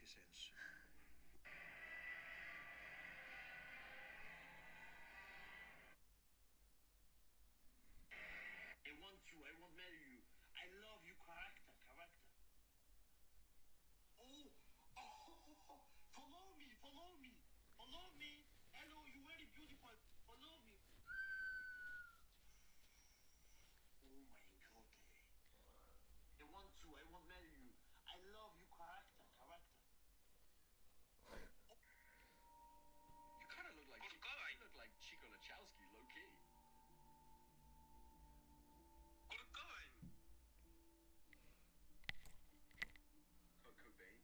che senso? I want you, I won't marry you. I love you, character. Oh, follow me. Hello, you very beautiful. Follow me. Oh my God. I want you, I won't marry you. I love you, character. You kind of look like Chico Lachowski, low key. Kurt Cobain.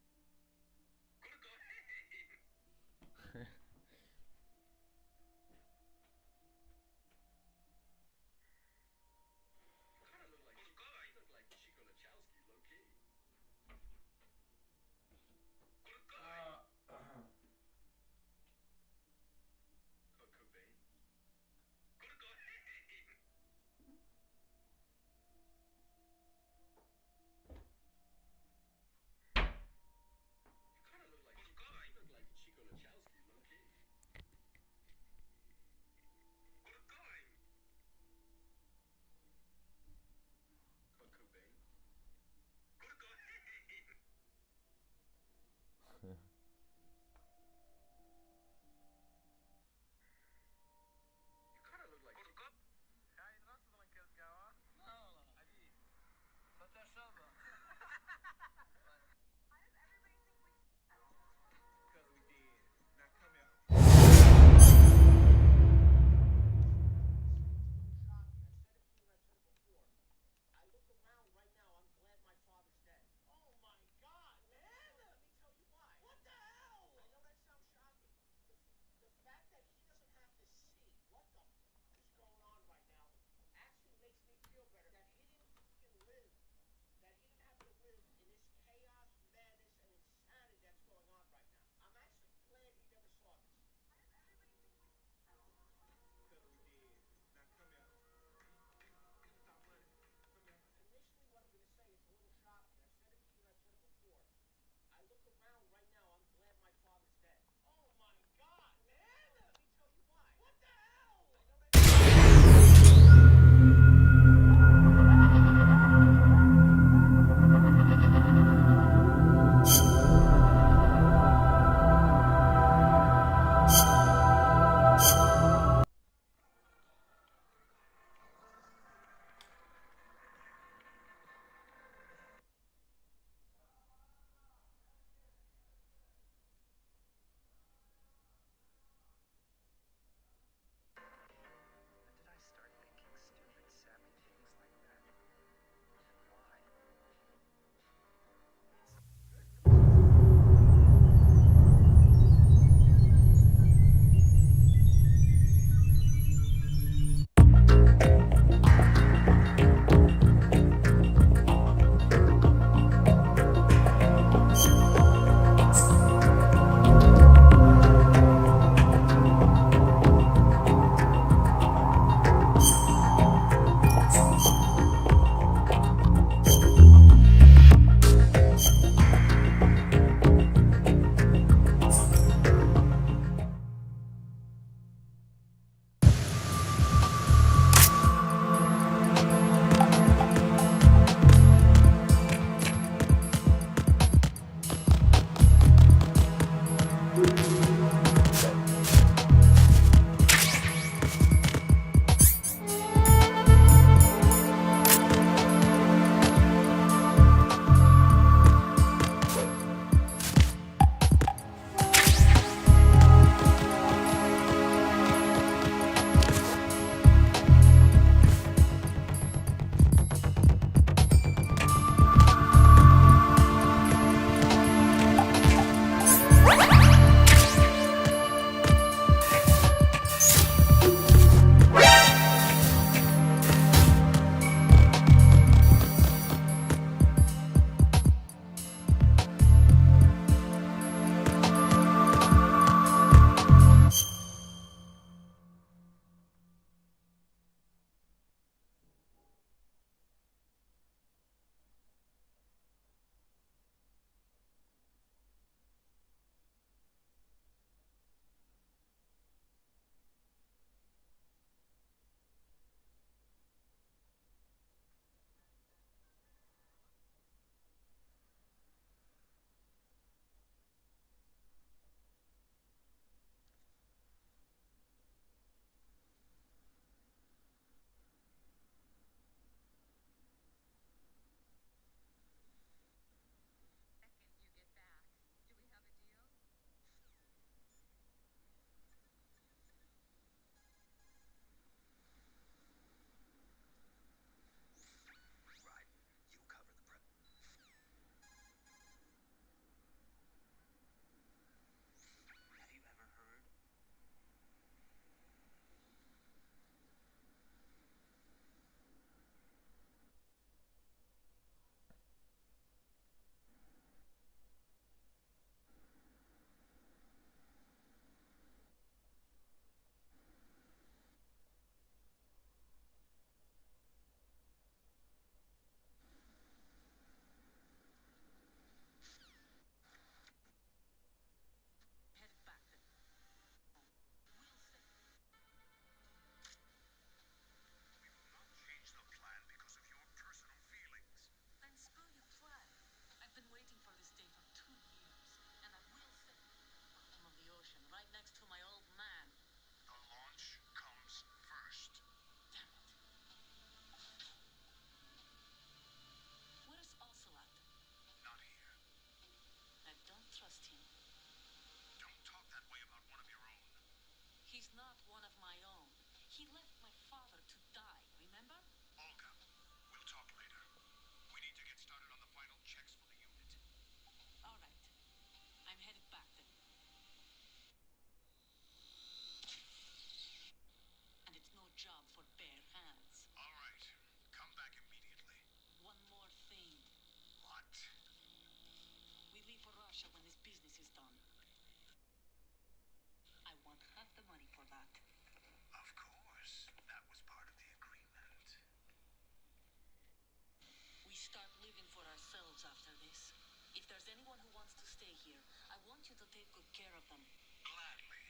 there's anyone who wants to stay here, I want you to take good care of them. Gladly.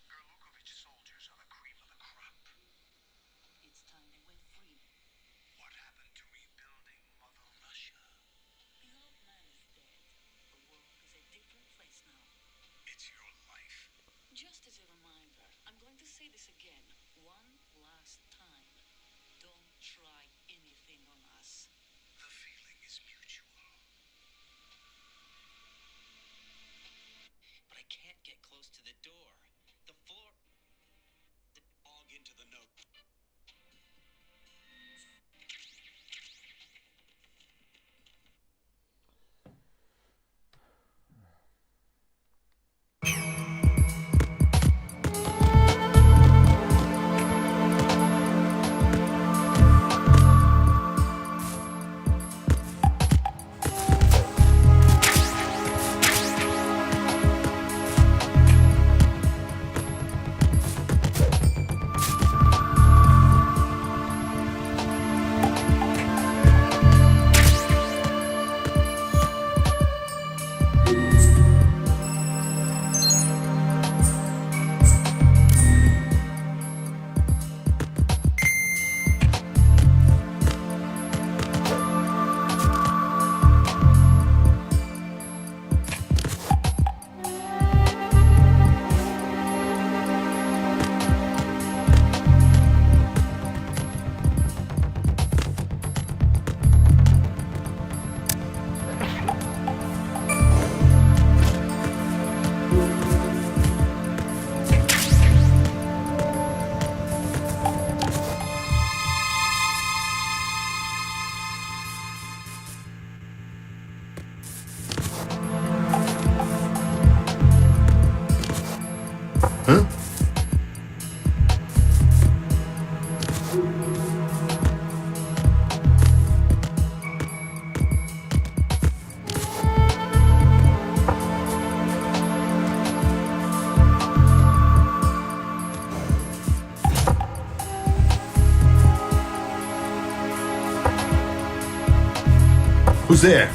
Gurlukovich soldiers are the cream of the crop. It's time they went free. What happened to rebuilding Mother Russia? The old man is dead. The world is a different place now. It's your life. Just as a reminder, I'm going to say this again, one last time. Don't try anything on us. The feeling is mutual. But I can't get close to the door. The floor... Log into the note. Who's there?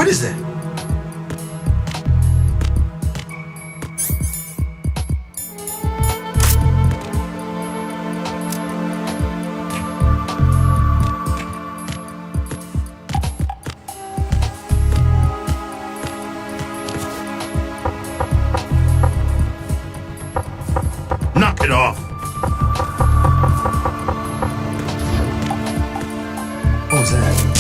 What is that? Knock it off! What was that?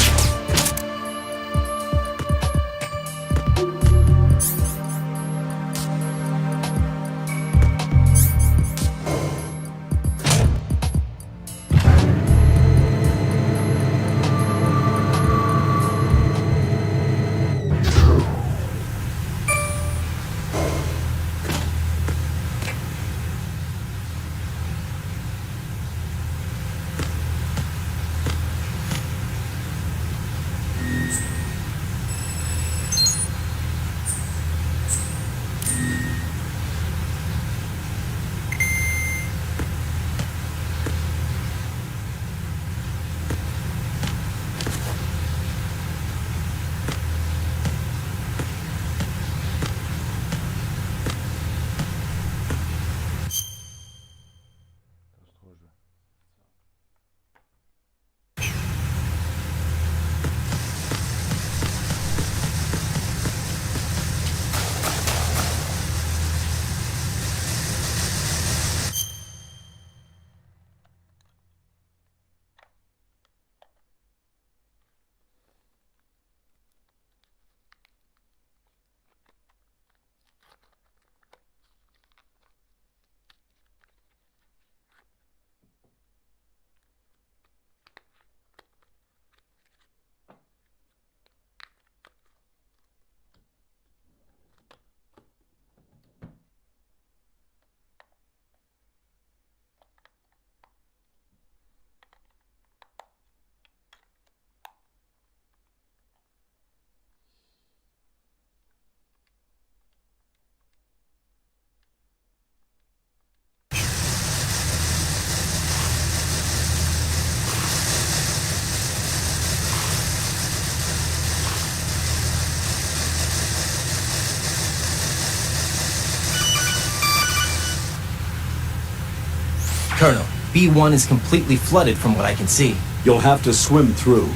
Colonel, B1 is completely flooded from what I can see. You'll have to swim through.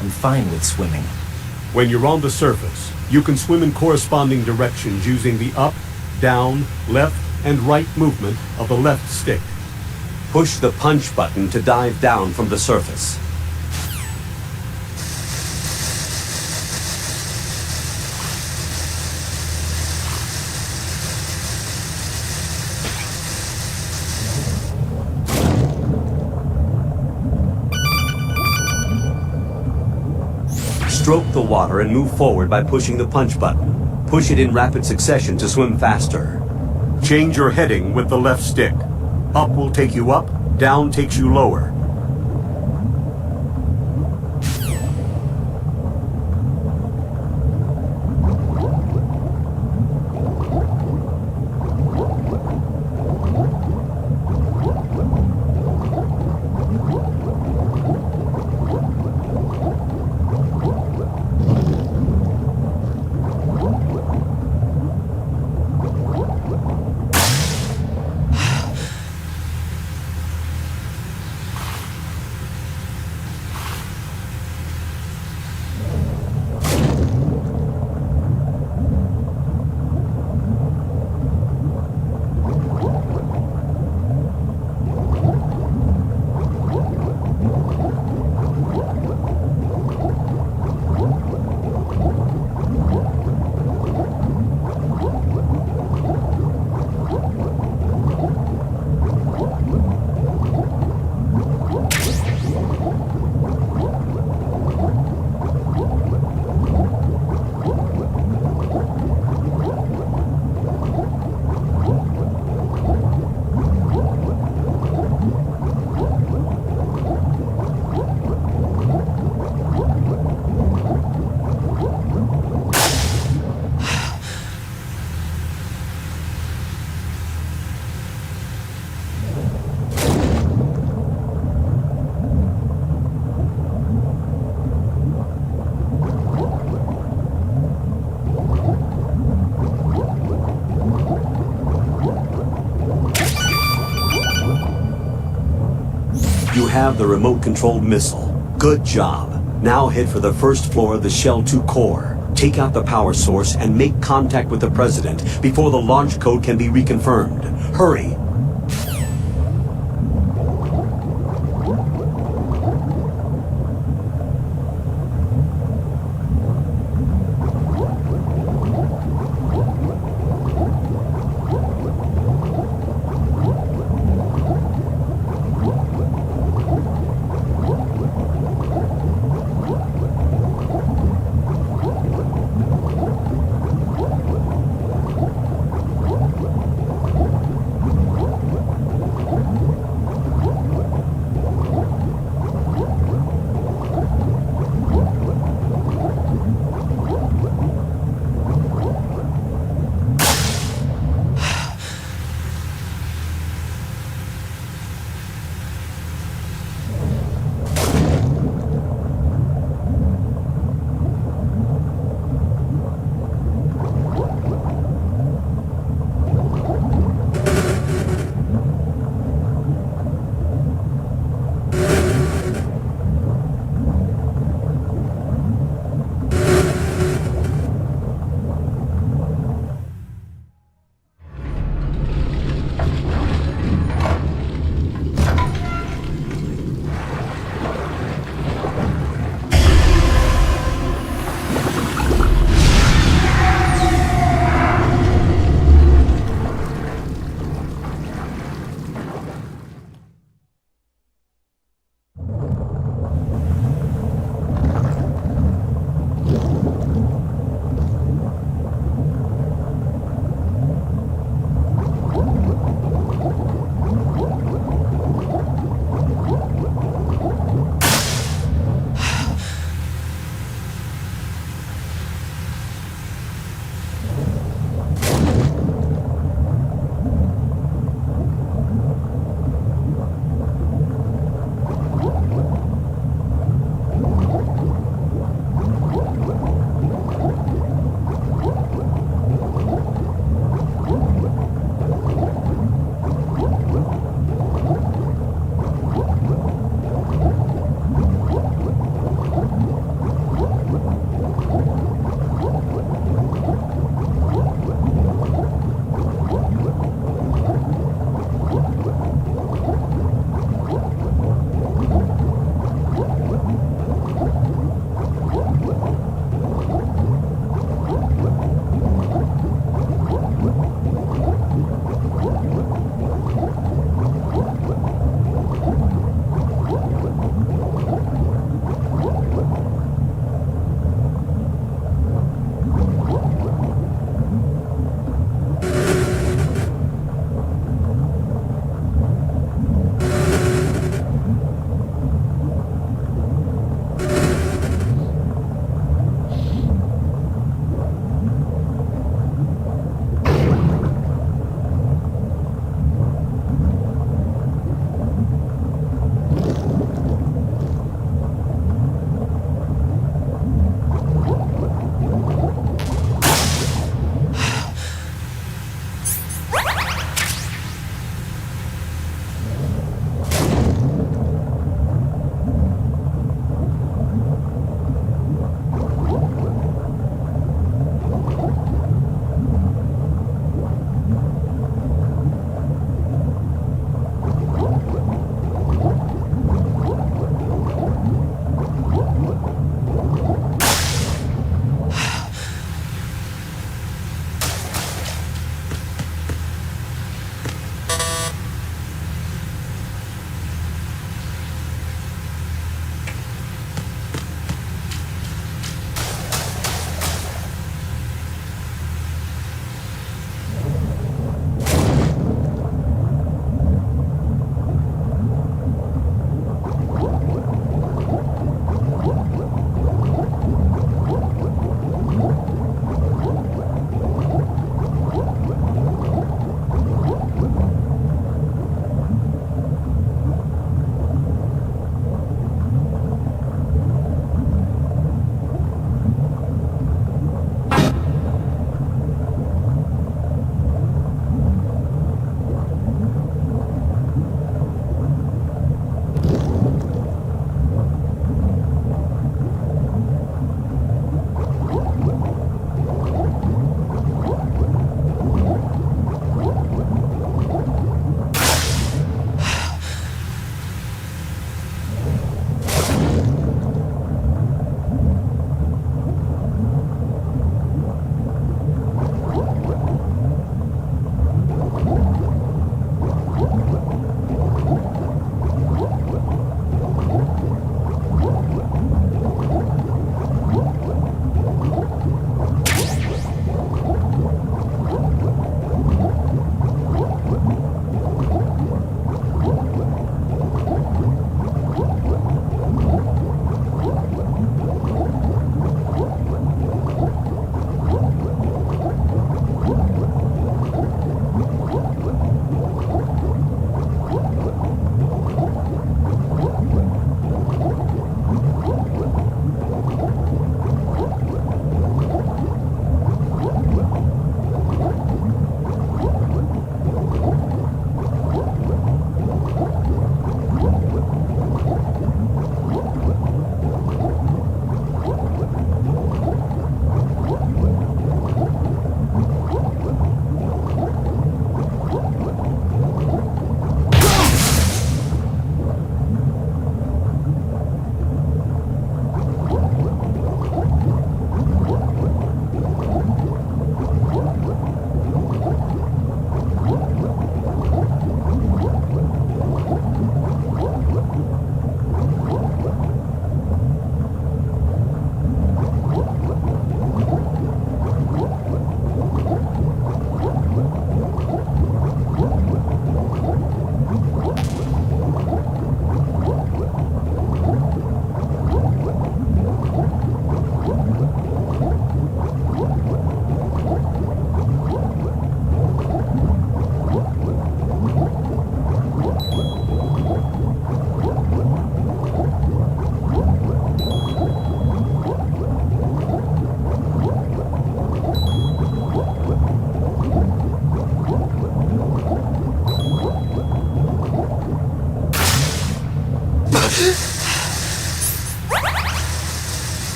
I'm fine with swimming. When you're on the surface, you can swim in corresponding directions using the up, down, left, and right movement of the left stick. Push the punch button to dive down from the surface. Stroke the water and move forward by pushing the punch button. Push it in rapid succession to swim faster. Change your heading with the left stick. Up will take you up, down takes you lower. You have the remote-controlled missile. Good job. Now head for the first floor of the Shell 2 core. Take out the power source and make contact with the President before the launch code can be reconfirmed. Hurry!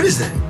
What is that?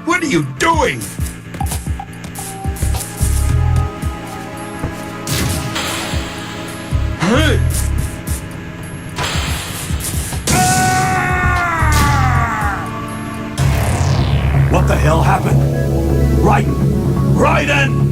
What are you doing? What the hell happened? Raiden!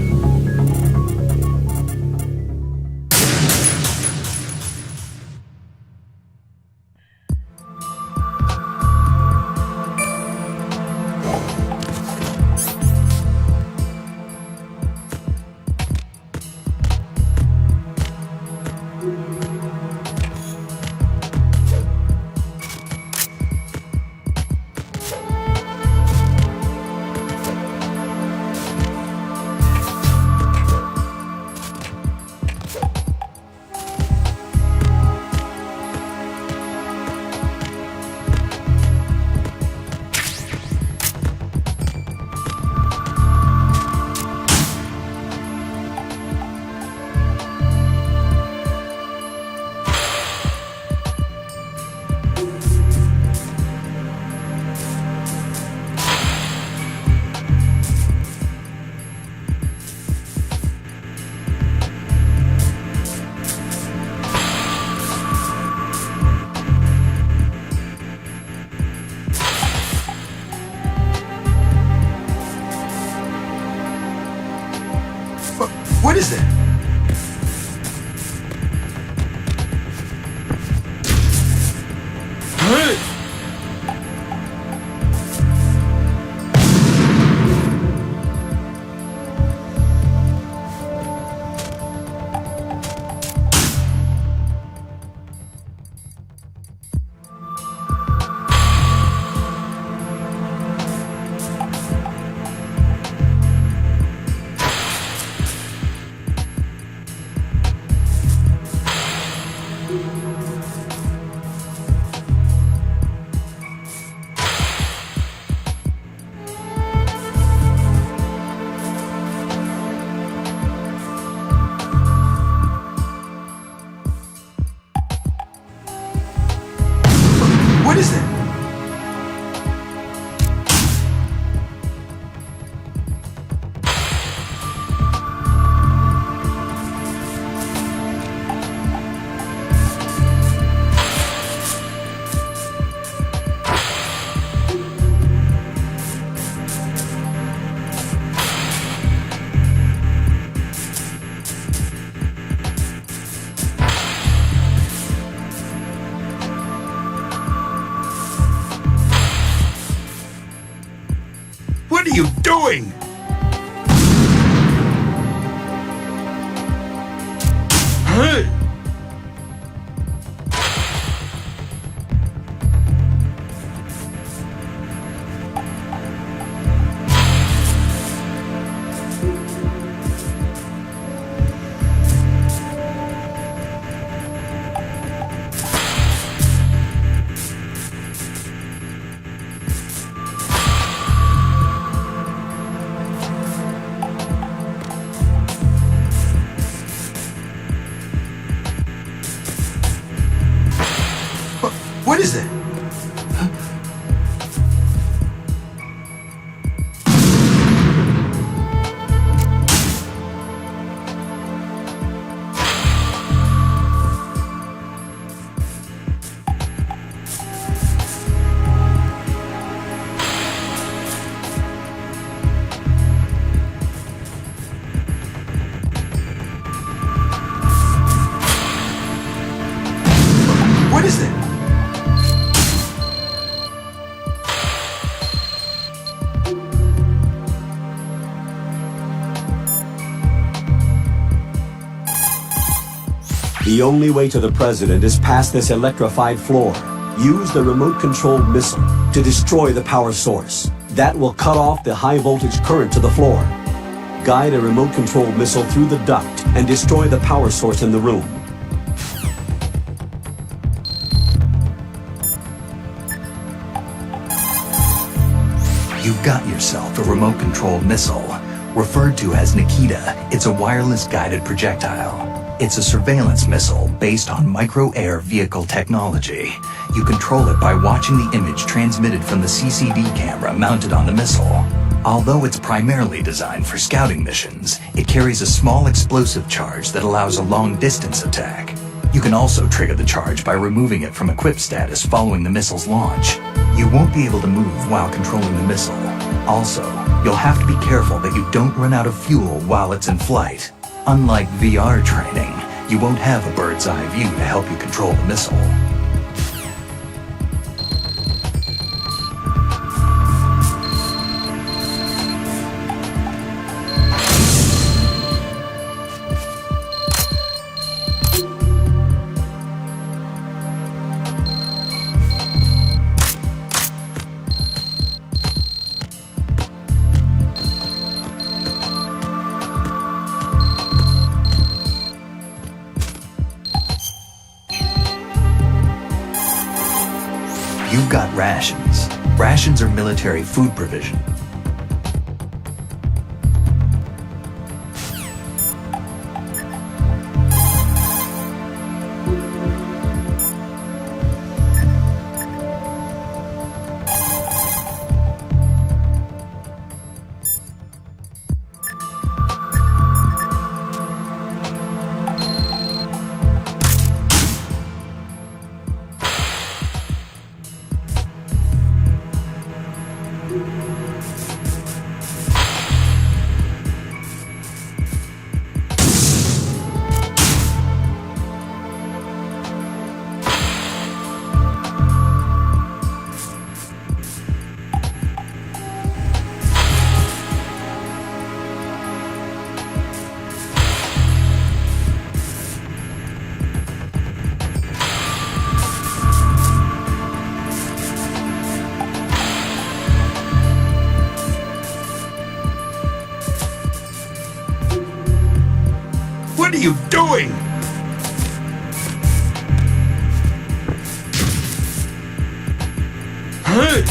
What is that? What is that? What are you doing? What is that? What is that? The only way to the president is past this electrified floor. Use the remote-controlled missile to destroy the power source. That will cut off the high-voltage current to the floor. Guide a remote-controlled missile through the duct and destroy the power source in the room. You've got yourself a remote-controlled missile. Referred to as Nikita, it's a wireless guided projectile. It's a surveillance missile based on micro-air vehicle technology. You control it by watching the image transmitted from the CCD camera mounted on the missile. Although it's primarily designed for scouting missions, it carries a small explosive charge that allows a long-distance attack. You can also trigger the charge by removing it from equip status following the missile's launch. You won't be able to move while controlling the missile. Also, you'll have to be careful that you don't run out of fuel while it's in flight. Unlike VR training, you won't have a bird's eye view to help you control the missile. You've got rations. Rations are military food provision. What are you doing? Huh?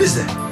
is that?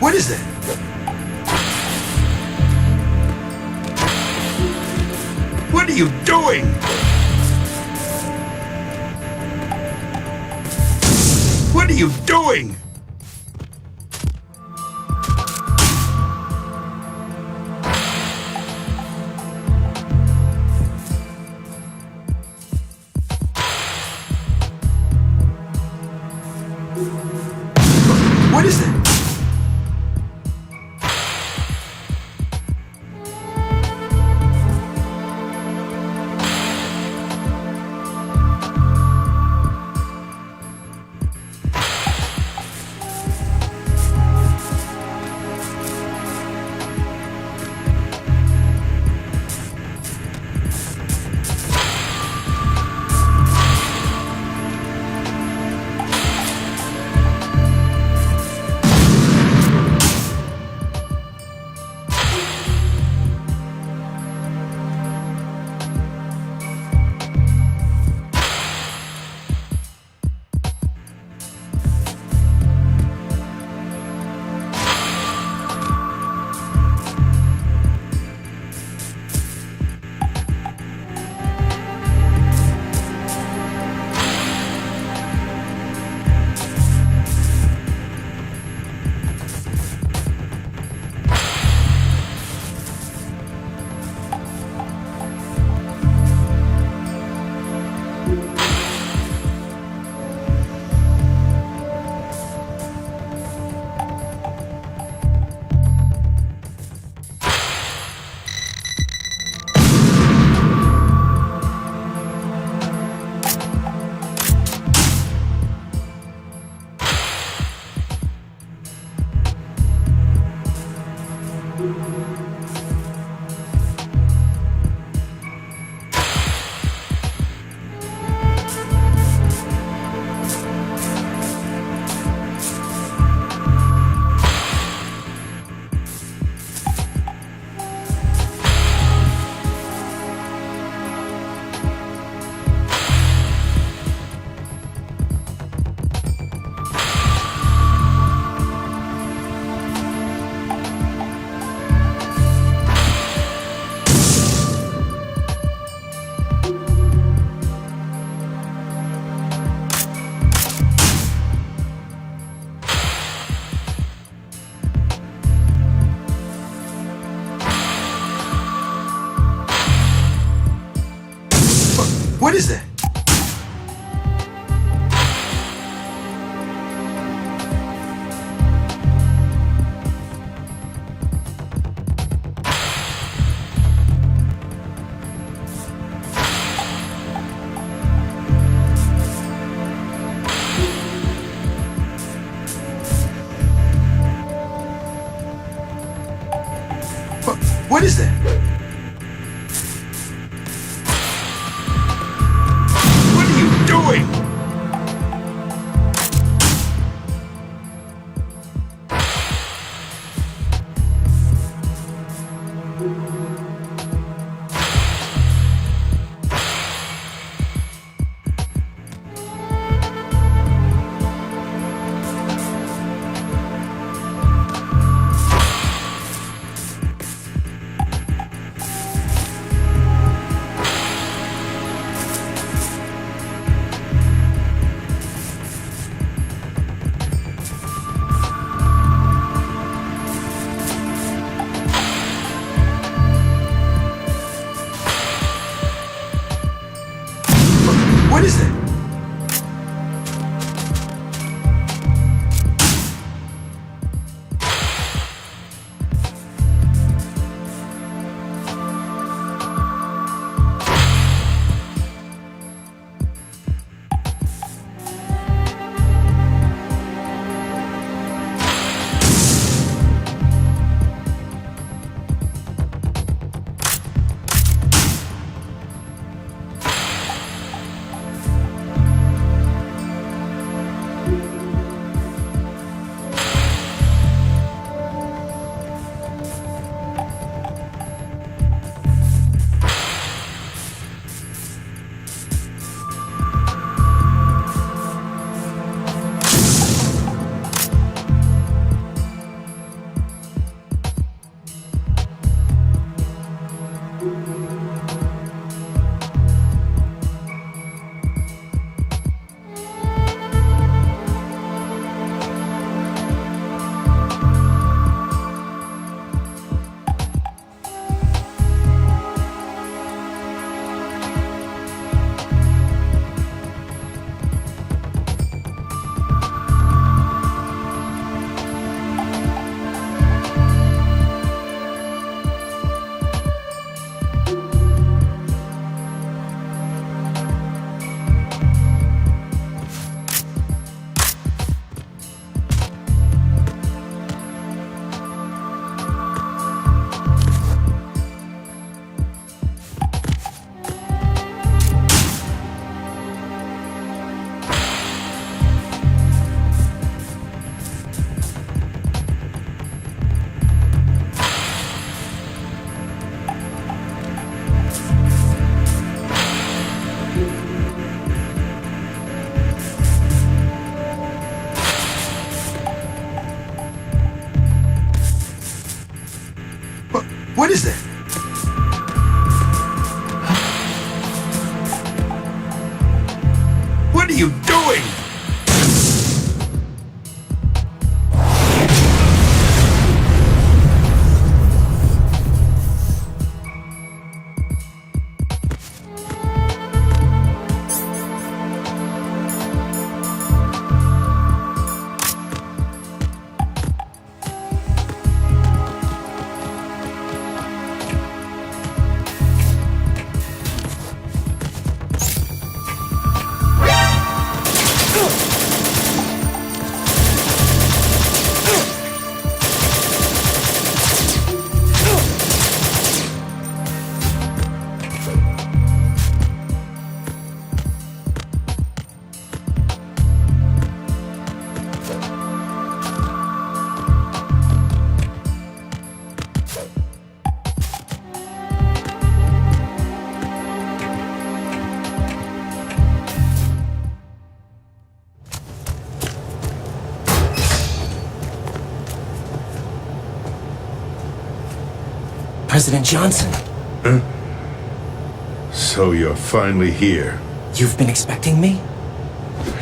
What is that? What are you doing? What are you doing? What is that? you doing? President Johnson. So you're finally here. You've been expecting me?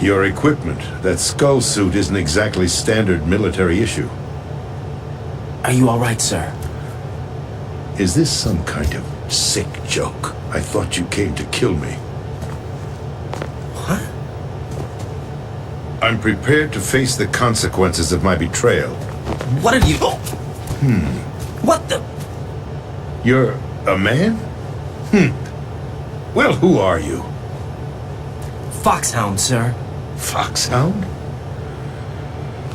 Your equipment, that skull suit, isn't exactly standard military issue. Are you alright, sir? Is this some kind of sick joke? I thought you came to kill me. What? I'm prepared to face the consequences of my betrayal. What are you... What the... You're a man? Well, who are you? Foxhound, sir. Foxhound?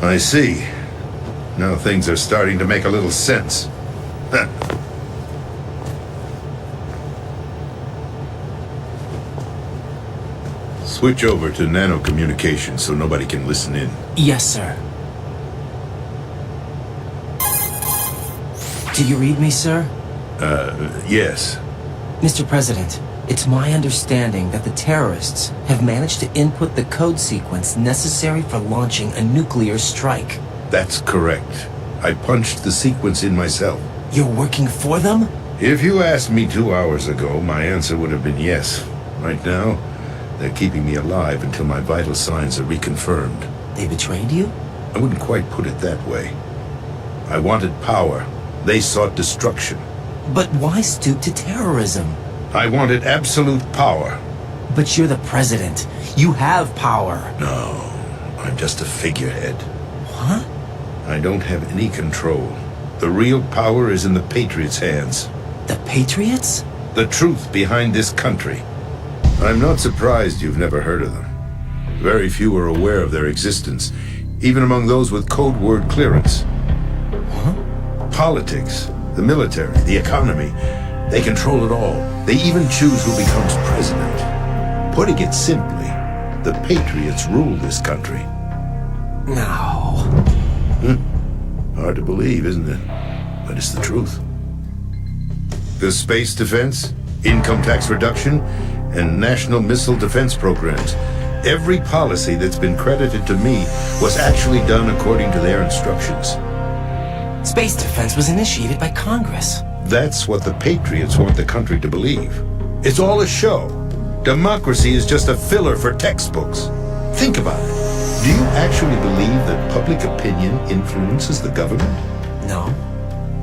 I see. Now things are starting to make a little sense. Switch over to nanocommunications so nobody can listen in. Yes, sir. Do you read me, sir? Yes. Mr. President, it's my understanding that the terrorists have managed to input the code sequence necessary for launching a nuclear strike. That's correct. I punched the sequence in myself. You're working for them? If you asked me 2 hours ago, my answer would have been yes. Right now, they're keeping me alive until my vital signs are reconfirmed. They betrayed you? I wouldn't quite put it that way. I wanted power. They sought destruction. But why stoop to terrorism? I wanted absolute power. But you're the president. You have power. No, I'm just a figurehead. What? I don't have any control. The real power is in the Patriots' hands. The Patriots? The truth behind this country. I'm not surprised you've never heard of them. Very few are aware of their existence, even among those with code word clearance. Huh? Politics, the military, the economy, they control it all. They even choose who becomes president. Putting it simply, the Patriots rule this country. No. Hard to believe, isn't it? But it's the truth. The space defense, income tax reduction, and national missile defense programs. Every policy that's been credited to me was actually done according to their instructions. Space defense was initiated by Congress. That's what the Patriots want the country to believe. It's all a show. Democracy is just a filler for textbooks. Think about it. Do you actually believe that public opinion influences the government? No.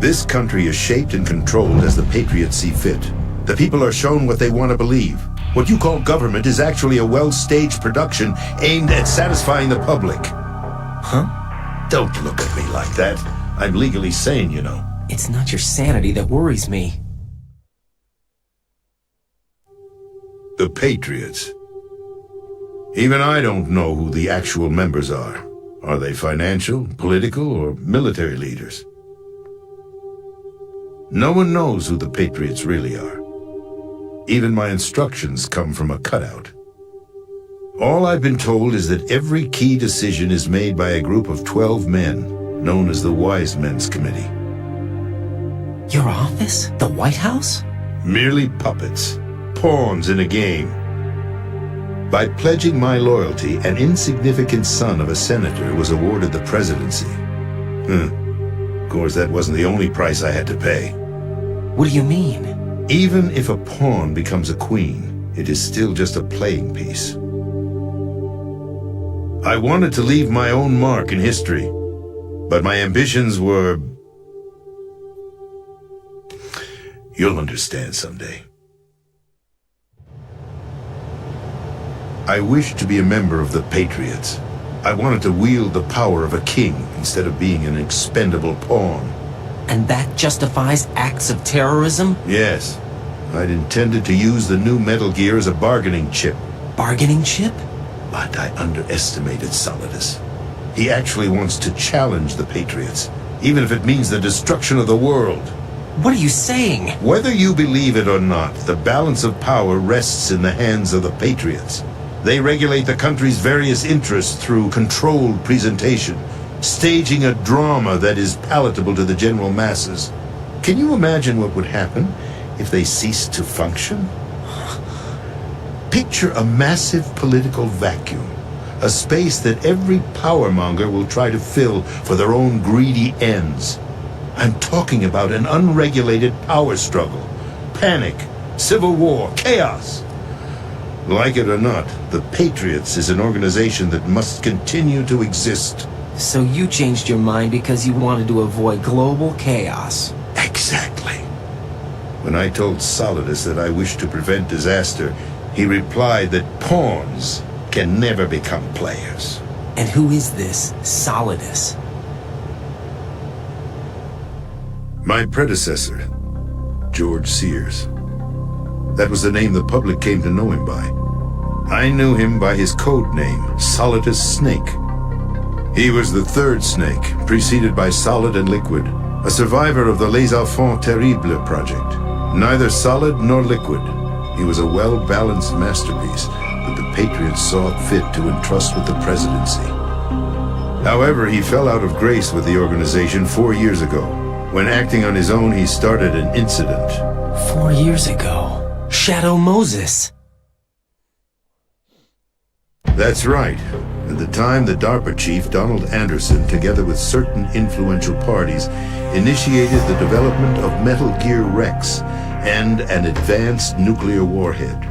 This country is shaped and controlled as the Patriots see fit. The people are shown what they want to believe. What you call government is actually a well-staged production aimed at satisfying the public. Huh? Don't look at me like that. I'm legally sane, you know. It's not your sanity that worries me. The Patriots. Even I don't know who the actual members are. Are they financial, political, or military leaders? No one knows who the Patriots really are. Even my instructions come from a cutout. All I've been told is that every key decision is made by a group of 12 men, known as the Wise Men's Committee. Your office? The White House? Merely puppets, pawns in a game. By pledging my loyalty, an insignificant son of a senator was awarded the presidency. Of course, that wasn't the only price I had to pay. What do you mean? Even if a pawn becomes a queen, it is still just a playing piece. I wanted to leave my own mark in history, but my ambitions were... You'll understand someday. I wished to be a member of the Patriots. I wanted to wield the power of a king instead of being an expendable pawn. And that justifies acts of terrorism? Yes. I'd intended to use the new Metal Gear as a bargaining chip. Bargaining chip? But I underestimated Solidus. He actually wants to challenge the Patriots, even if it means the destruction of the world. What are you saying? Whether you believe it or not, the balance of power rests in the hands of the Patriots. They regulate the country's various interests through controlled presentation, staging a drama that is palatable to the general masses. Can you imagine what would happen if they ceased to function? Picture a massive political vacuum, a space that every powermonger will try to fill for their own greedy ends. I'm talking about an unregulated power struggle, panic, civil war, chaos. Like it or not, the Patriots is an organization that must continue to exist. So you changed your mind because you wanted to avoid global chaos. Exactly. When I told Solidus that I wished to prevent disaster, he replied that pawns can never become players. And who is this Solidus? My predecessor, George Sears. That was the name the public came to know him by. I knew him by his code name, Solidus Snake. He was the third Snake, preceded by Solid and Liquid, a survivor of the Les Enfants Terribles project. Neither solid nor liquid, he was a well-balanced masterpiece that the Patriots saw fit to entrust with the presidency. However, he fell out of grace with the organization 4 years ago. When acting on his own, he started an incident. 4 years ago? Shadow Moses. That's right. At the time, the DARPA chief, Donald Anderson, together with certain influential parties, initiated the development of Metal Gear Rex and an advanced nuclear warhead.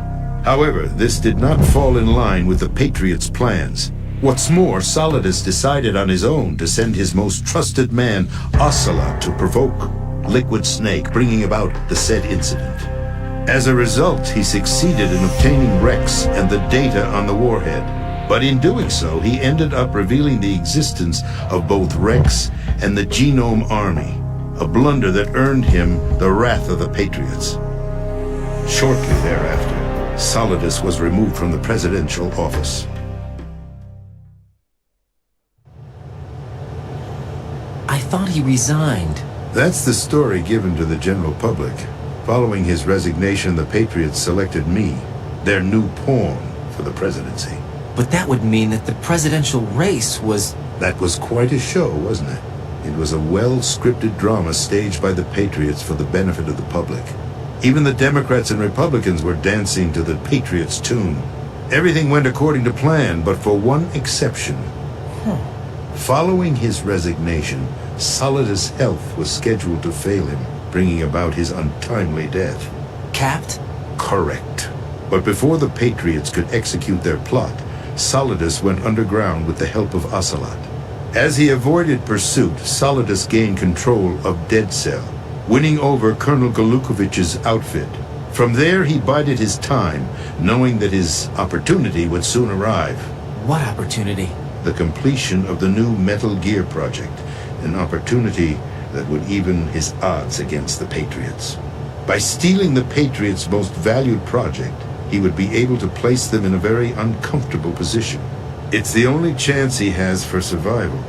However, this did not fall in line with the Patriots' plans. What's more, Solidus decided on his own to send his most trusted man, Ocelot, to provoke Liquid Snake, bringing about the said incident. As a result, he succeeded in obtaining Rex and the data on the warhead. But in doing so, he ended up revealing the existence of both Rex and the Genome Army, a blunder that earned him the wrath of the Patriots. Shortly thereafter, Solidus was removed from the presidential office. I thought he resigned. That's the story given to the general public. Following his resignation, the Patriots selected me, their new pawn, for the presidency. But that would mean that the presidential race was... That was quite a show, wasn't it? It was a well-scripted drama staged by the Patriots for the benefit of the public. Even the Democrats and Republicans were dancing to the Patriots' tune. Everything went according to plan, but for one exception. Following his resignation, Solidus' health was scheduled to fail him, bringing about his untimely death. Capped? Correct. But before the Patriots could execute their plot, Solidus went underground with the help of Ocelot. As he avoided pursuit, Solidus gained control of Dead Cell, winning over Colonel Golukovich's outfit. From there, he bided his time, knowing that his opportunity would soon arrive. What opportunity? The completion of the new Metal Gear project, an opportunity that would even his odds against the Patriots. By stealing the Patriots' most valued project, he would be able to place them in a very uncomfortable position. It's the only chance he has for survival.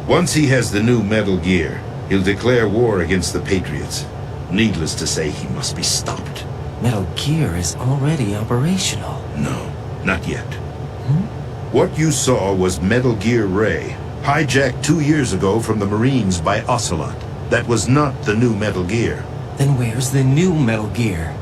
Once he has the new Metal Gear, he'll declare war against the Patriots. Needless to say, he must be stopped. Metal Gear is already operational. No, not yet. What you saw was Metal Gear Ray, hijacked 2 years ago from the Marines by Ocelot. That was not the new Metal Gear. Then where's the new Metal Gear?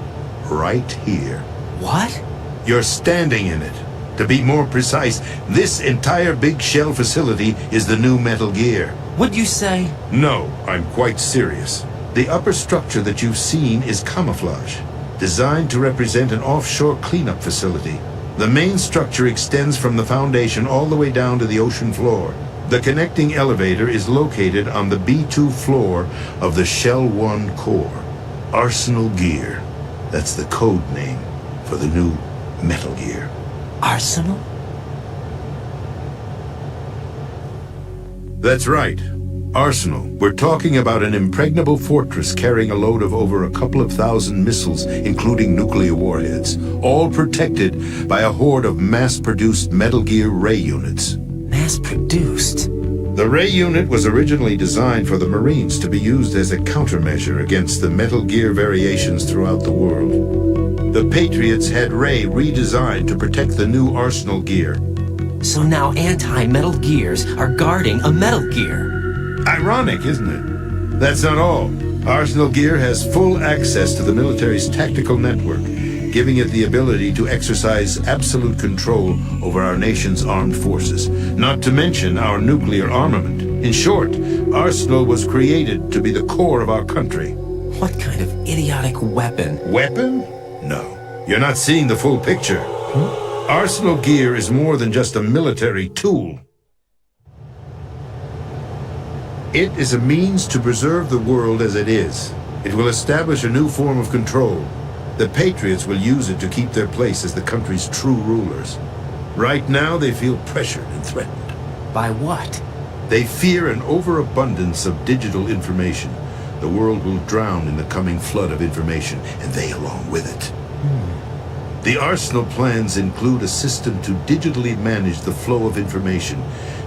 Right here. What? You're standing in it. To be more precise, this entire big shell facility is the new Metal Gear. What'd you say? No, I'm quite serious. The upper structure that you've seen is camouflage, designed to represent an offshore cleanup facility. The main structure extends from the foundation all the way down to the ocean floor. The connecting elevator is located on the B2 floor of the Shell 1 core. Arsenal Gear. That's the code name for the new Metal Gear. Arsenal? That's right. Arsenal. We're talking about an impregnable fortress carrying a load of over a couple of thousand missiles, including nuclear warheads, all protected by a horde of mass-produced Metal Gear Ray units. Mass-produced? The Ray unit was originally designed for the Marines to be used as a countermeasure against the Metal Gear variations throughout the world. The Patriots had Ray redesigned to protect the new Arsenal Gear. So now anti-Metal Gears are guarding a Metal Gear. Ironic, isn't it? That's not all. Arsenal Gear has full access to the military's tactical network, giving it the ability to exercise absolute control over our nation's armed forces, not to mention our nuclear armament. In short, Arsenal was created to be the core of our country. What kind of idiotic weapon? Weapon? No. You're not seeing the full picture. Arsenal Gear is more than just a military tool. It is a means to preserve the world as it is. It will establish a new form of control. The Patriots will use it to keep their place as the country's true rulers. Right now, they feel pressured and threatened. By what? They fear an overabundance of digital information. The world will drown in the coming flood of information, and they along with it. The Arsenal plans include a system to digitally manage the flow of information,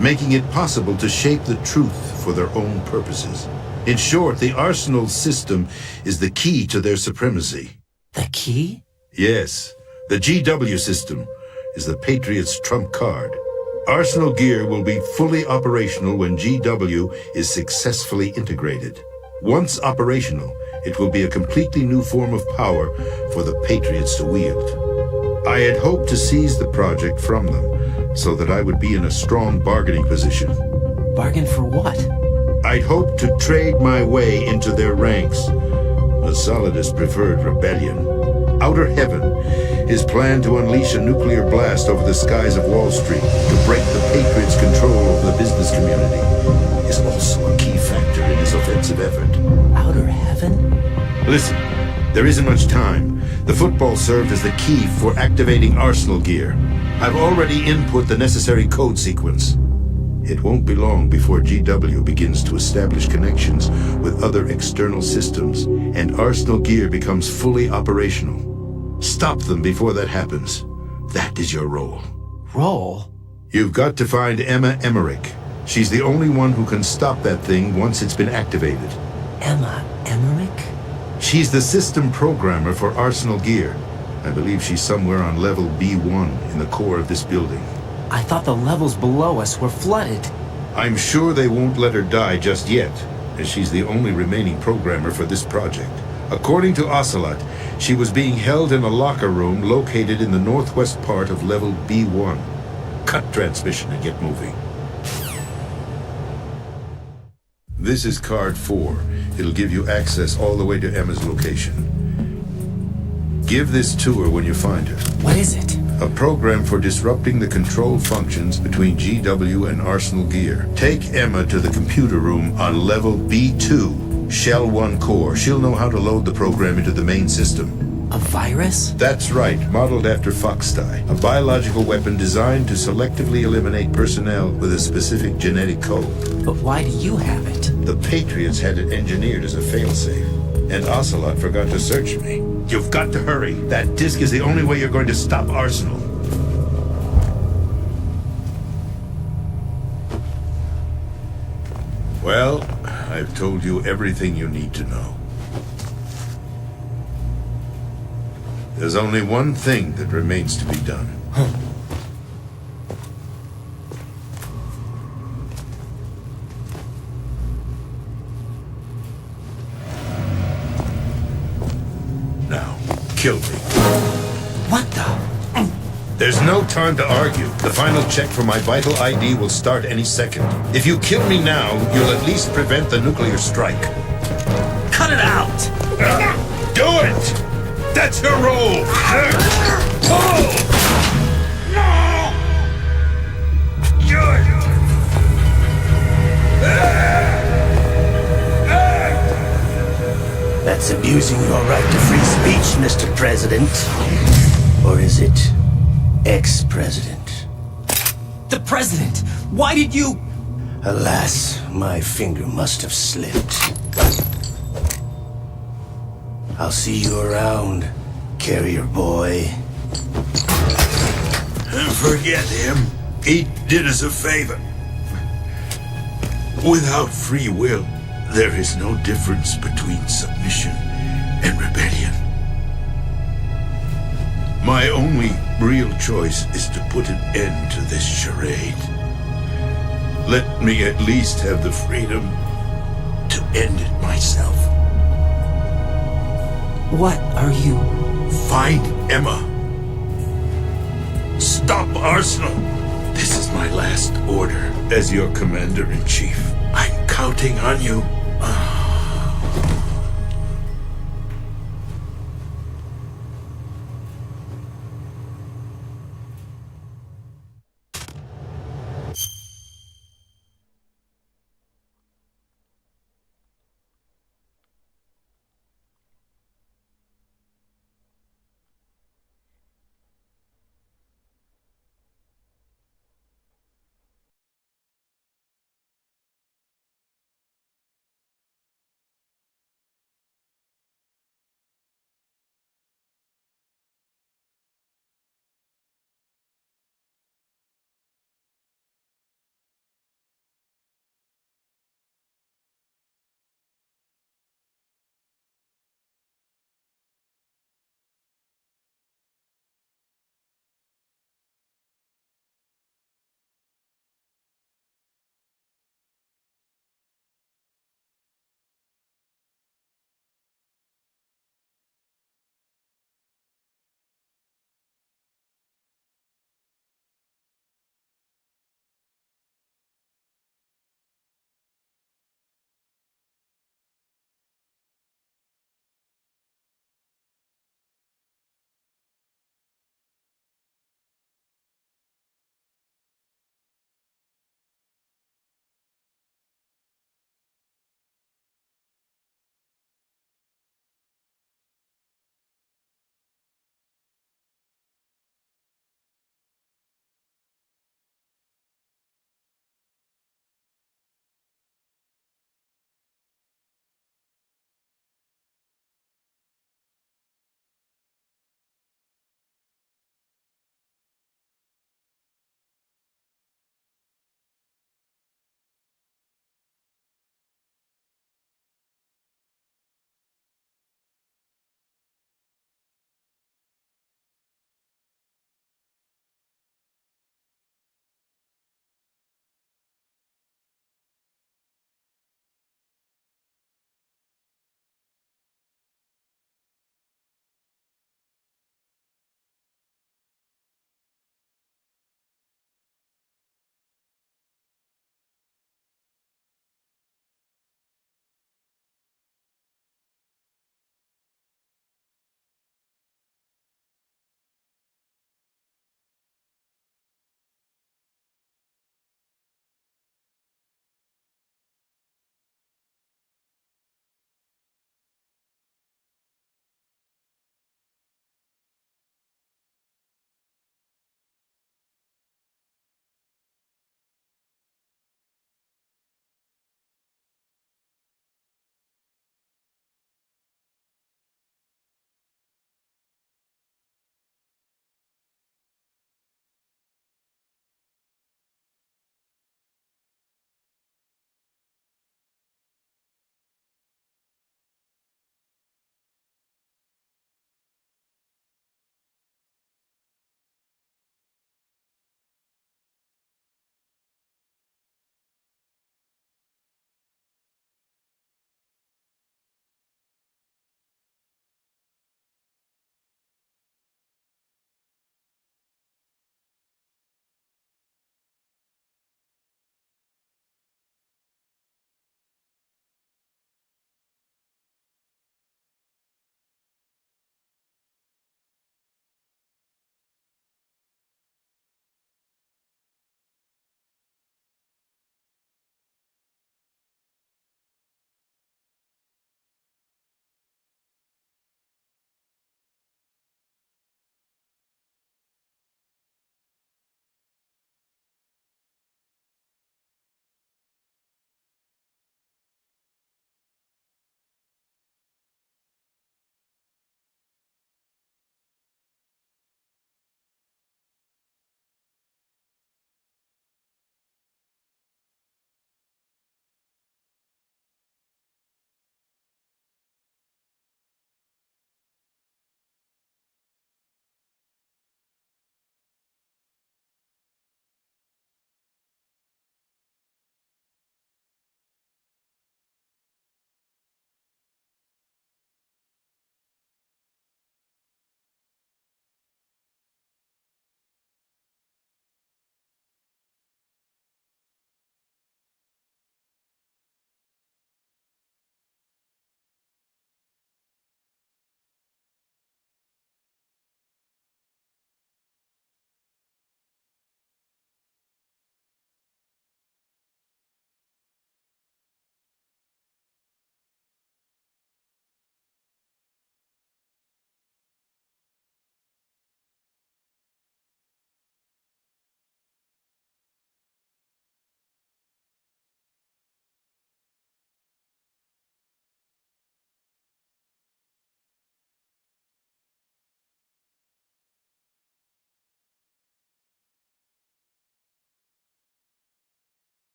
making it possible to shape the truth for their own purposes. In short, the Arsenal system is the key to their supremacy. The key? Yes. The GW system is the Patriots' trump card. Arsenal Gear will be fully operational when GW is successfully integrated. Once operational, it will be a completely new form of power for the Patriots to wield. I had hoped to seize the project from them, so that I would be in a strong bargaining position. Bargain for what? I'd hoped to trade my way into their ranks. The Solidus preferred rebellion. Outer Heaven, his plan to unleash a nuclear blast over the skies of Wall Street to break the Patriots' control over the business community, is also a key factor in his offensive effort. Outer Heaven? Listen, there isn't much time. The football served as the key for activating Arsenal Gear. I've already input the necessary code sequence. It won't be long before GW begins to establish connections with other external systems, and Arsenal Gear becomes fully operational. Stop them before that happens. That is your role. Role? You've got to find Emma Emmerich. She's the only one who can stop that thing once it's been activated. Emma Emmerich? She's the system programmer for Arsenal Gear. I believe she's somewhere on level B1 in the core of this building. I thought the levels below us were flooded. I'm sure they won't let her die just yet, as she's the only remaining programmer for this project. According to Ocelot, she was being held in a locker room located in the northwest part of level B1. Cut transmission and get moving. This is card 4. It'll give you access all the way to Emma's location. Give this to her when you find her. What is it? A program for disrupting the control functions between GW and Arsenal Gear. Take Emma to the computer room on level B2, Shell 1 core. She'll know how to load the program into the main system. A virus? That's right, modeled after Foxdie, a biological weapon designed to selectively eliminate personnel with a specific genetic code. But why do you have it? The Patriots had it engineered as a failsafe, and Ocelot forgot to search me. You've got to hurry. That disk is the only way you're going to stop Arsenal. Well, I've told you everything you need to know. There's only one thing that remains to be done. Now, kill me. What the? There's no time to argue. The final check for my vital ID will start any second. If you kill me now, you'll at least prevent the nuclear strike. Cut it out! Do it! That's your role! Pull! That's abusing your right to free speech, Mr. President. Or is it ex-president? The president! Why did you... Alas, my finger must have slipped. I'll see you around, carrier boy. Forget him. He did us a favor. Without free will, there is no difference between submission and rebellion. My only real choice is to put an end to this charade. Let me at least have the freedom to end it myself. What are you... Find Emma. Stop Arsenal. This is my last order as your commander-in-chief. I'm counting on you.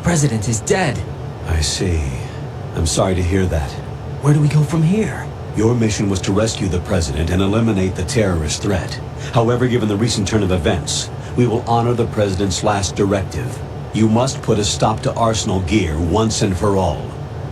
president is dead. I see. I'm sorry to hear that. Where do we go from here? Your mission was to rescue the president and eliminate the terrorist threat. However, given the recent turn of events, we will honor the president's last directive. You must put a stop to Arsenal Gear once and for all.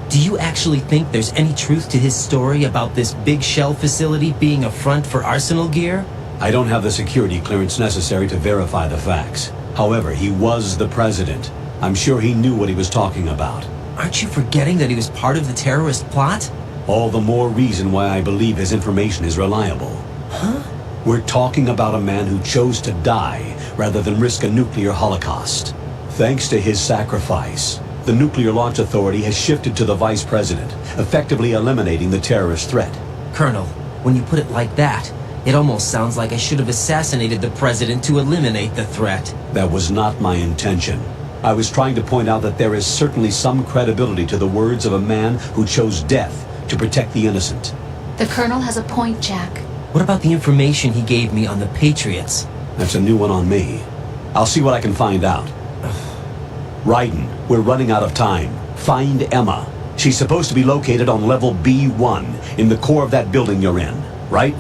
Do you actually think there's any truth to his story about this big shell facility being a front for Arsenal Gear? I don't have the security clearance necessary to verify the facts. However, he was the president. I'm sure he knew what he was talking about. Aren't you forgetting that he was part of the terrorist plot? All the more reason why I believe his information is reliable. Huh? We're talking about a man who chose to die rather than risk a nuclear holocaust. Thanks to his sacrifice, the Nuclear Launch Authority has shifted to the vice president, effectively eliminating the terrorist threat. Colonel, when you put it like that, it almost sounds like I should have assassinated the president to eliminate the threat. That was not my intention. I was trying to point out that there is certainly some credibility to the words of a man who chose death to protect the innocent. The Colonel has a point, Jack. What about the information he gave me on the Patriots? That's a new one on me. I'll see what I can find out. Raiden, we're running out of time. Find Emma. She's supposed to be located on level B1, in the core of that building you're in, right?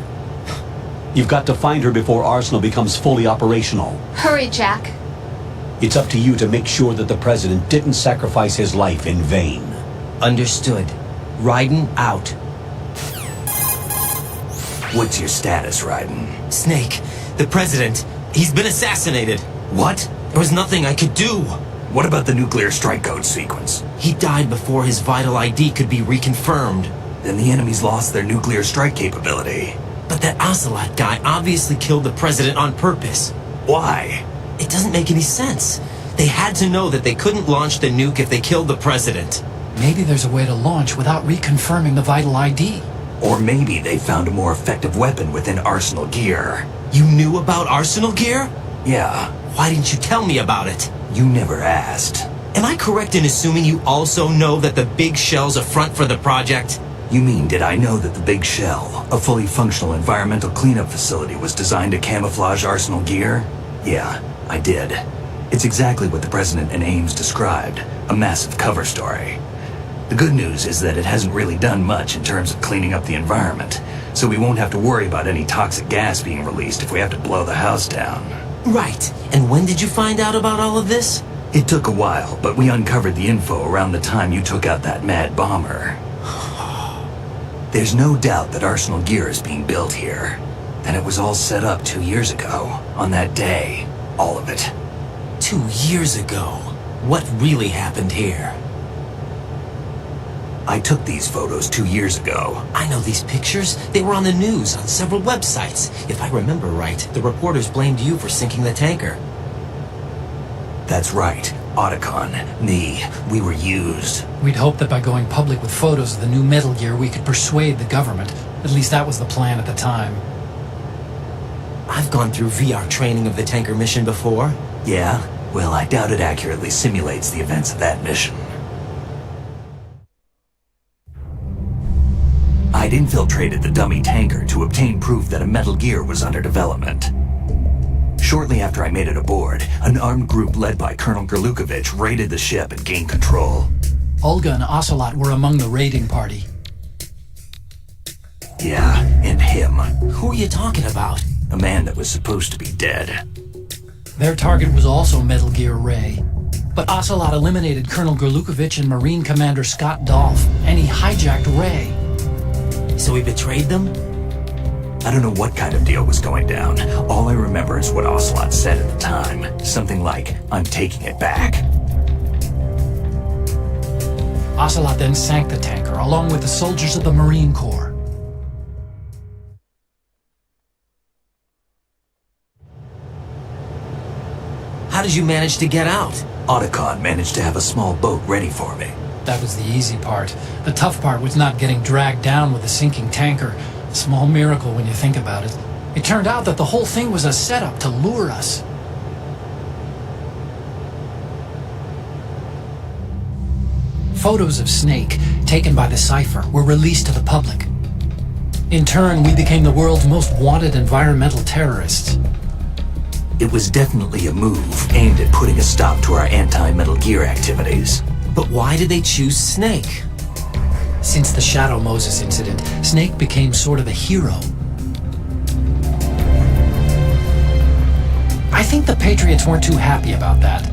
You've got to find her before Arsenal becomes fully operational. Hurry, Jack. It's up to you to make sure that the president didn't sacrifice his life in vain. Understood. Raiden out. What's your status, Raiden? Snake, the president, he's been assassinated. What? There was nothing I could do. What about the nuclear strike code sequence? He died before his vital ID could be reconfirmed. Then the enemy's lost their nuclear strike capability. But that Ocelot guy obviously killed the president on purpose. Why? It doesn't make any sense. They had to know that they couldn't launch the nuke if they killed the president. Maybe there's a way to launch without reconfirming the vital ID. Or maybe they found a more effective weapon within Arsenal Gear. You knew about Arsenal Gear? Yeah. Why didn't you tell me about it? You never asked. Am I correct in assuming you also know that the Big Shell's a front for the project? You mean, did I know that the Big Shell, a fully functional environmental cleanup facility, was designed to camouflage Arsenal Gear? Yeah, I did. It's exactly what the President and Ames described, a massive cover story. The good news is that it hasn't really done much in terms of cleaning up the environment, so we won't have to worry about any toxic gas being released if we have to blow the house down. Right. And when did you find out about all of this? It took a while, but we uncovered the info around the time you took out that mad bomber. There's no doubt that Arsenal Gear is being built here. And it was all set up 2 years ago, on that day. All of it. 2 years ago? What really happened here? I took these photos 2 years ago. I know these pictures. They were on the news, on several websites. If I remember right, the reporters blamed you for sinking the tanker. That's right. Otacon, me, we were used. We'd hoped that by going public with photos of the new Metal Gear, we could persuade the government. At least that was the plan at the time. I've gone through VR training of the tanker mission before. Yeah? Well, I doubt it accurately simulates the events of that mission. I'd infiltrated the dummy tanker to obtain proof that a Metal Gear was under development. Shortly after I made it aboard, an armed group led by Colonel Gerlukovich raided the ship and gained control. Olga and Ocelot were among the raiding party. Yeah, and him. Who are you talking about? A man that was supposed to be dead. Their target was also Metal Gear Ray. But Ocelot eliminated Colonel Gerlukovich and Marine Commander Scott Dolph, and he hijacked Ray. So he betrayed them? I don't know what kind of deal was going down. All I remember is what Ocelot said at the time. Something like, "I'm taking it back." Ocelot then sank the tanker, along with the soldiers of the Marine Corps. How did you manage to get out? Otacon managed to have a small boat ready for me. That was the easy part. The tough part was not getting dragged down with a sinking tanker. A small miracle when you think about it. It turned out that the whole thing was a setup to lure us. Photos of Snake, taken by the Cypher, were released to the public. In turn, we became the world's most wanted environmental terrorists. It was definitely a move aimed at putting a stop to our anti-Metal Gear activities. But why did they choose Snake? Since the Shadow Moses incident, Snake became sort of a hero. I think the Patriots weren't too happy about that.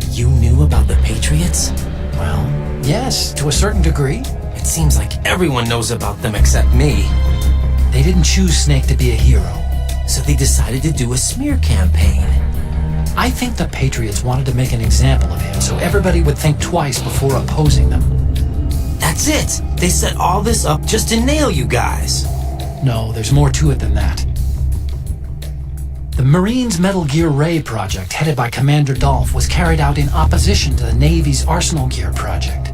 You knew about the Patriots? Well, yes, to a certain degree. It seems like everyone knows about them except me. They didn't choose Snake to be a hero. So they decided to do a smear campaign. I think the Patriots wanted to make an example of him so everybody would think twice before opposing them. That's it! They set all this up just to nail you guys. No, there's more to it than that. The Marines' Metal Gear Ray project, headed by Commander Dolph, was carried out in opposition to the Navy's Arsenal Gear project.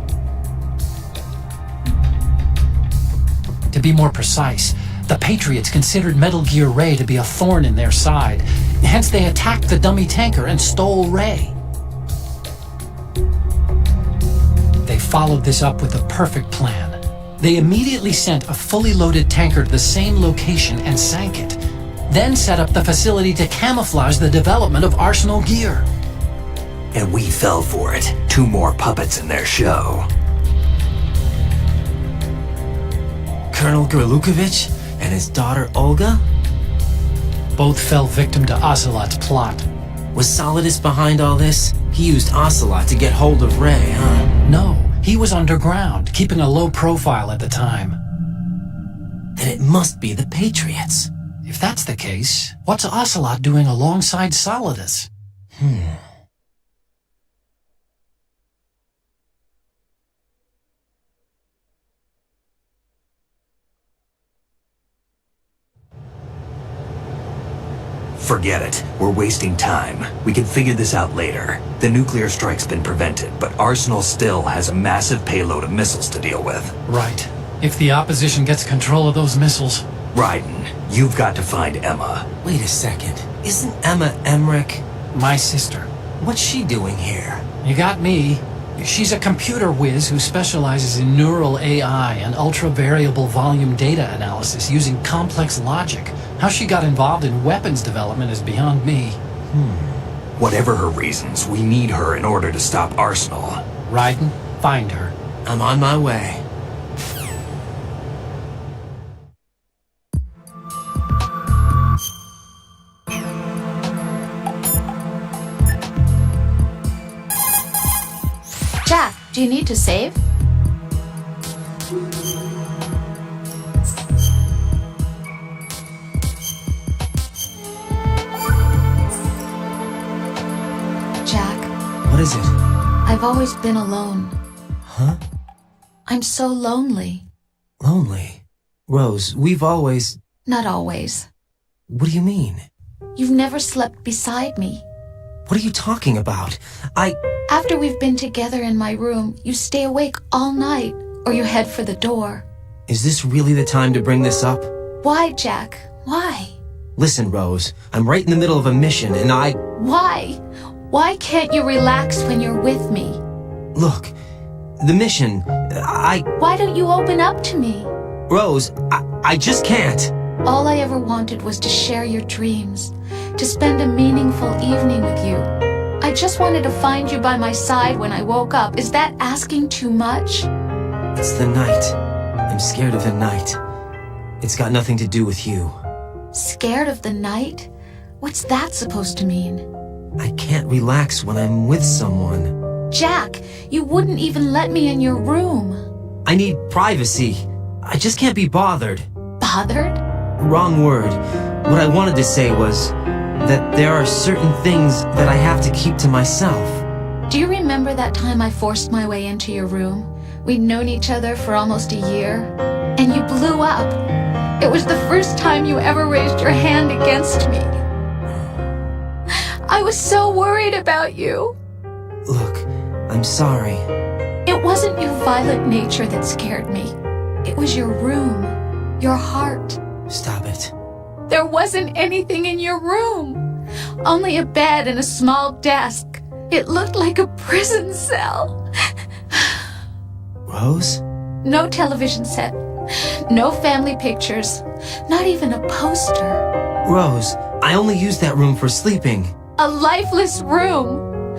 To be more precise, the Patriots considered Metal Gear Ray to be a thorn in their side. Hence, they attacked the dummy tanker and stole Ray. They followed this up with a perfect plan. They immediately sent a fully loaded tanker to the same location and sank it. Then set up the facility to camouflage the development of Arsenal Gear. And we fell for it. 2 more puppets in their show. Colonel Gurlukovich and his daughter Olga? Both fell victim to Ocelot's plot. Was Solidus behind all this? He used Ocelot to get hold of Ray, huh? No, he was underground, keeping a low profile at the time. Then it must be the Patriots. If that's the case, what's Ocelot doing alongside Solidus? Forget it. We're wasting time. We can figure this out later. The nuclear strike's been prevented, but Arsenal still has a massive payload of missiles to deal with. Right. If the opposition gets control of those missiles... Raiden, you've got to find Emma. Wait a second. Isn't Emma Emmerich my sister? What's she doing here? You got me. She's a computer whiz who specializes in neural AI and ultra-variable volume data analysis using complex logic. How she got involved in weapons development is beyond me. Whatever her reasons, we need her in order to stop Arsenal. Raiden, find her. I'm on my way. Jack, do you need to save? Jack. What is it? I've always been alone. Huh? I'm so lonely. Lonely? Rose, we've always... Not always. What do you mean? You've never slept beside me. What are you talking about? After we've been together in my room, you stay awake all night, or you head for the door. Is this really the time to bring this up? Why, Jack? Why? Listen, Rose, I'm right in the middle of a mission and Why? Why can't you relax when you're with me? Look, the mission, Why don't you open up to me? Rose, I just can't. All I ever wanted was to share your dreams, to spend a meaningful evening with you. I just wanted to find you by my side when I woke up. Is that asking too much? It's the night. I'm scared of the night. It's got nothing to do with you. Scared of the night? What's that supposed to mean? I can't relax when I'm with someone. Jack, you wouldn't even let me in your room. I need privacy. I just can't be bothered. Bothered? Wrong word. What I wanted to say was that there are certain things that I have to keep to myself. Do you remember that time I forced my way into your room? We'd known each other for almost a year, and you blew up. It was the first time you ever raised your hand against me. I was so worried about you. Look, I'm sorry. It wasn't your violent nature that scared me. It was your room, your heart. Stop it. There wasn't anything in your room. Only a bed and a small desk. It looked like a prison cell. Rose? No television set. No family pictures. Not even a poster. Rose, I only use that room for sleeping. A lifeless room.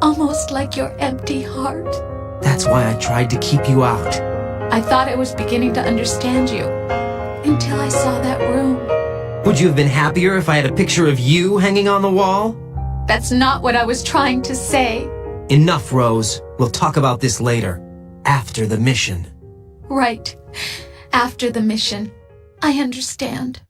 Almost like your empty heart. That's why I tried to keep you out. I thought I was beginning to understand you. Until I saw that room. Would you have been happier if I had a picture of you hanging on the wall? That's not what I was trying to say. Enough, Rose. We'll talk about this later. After the mission. Right. After the mission. I understand.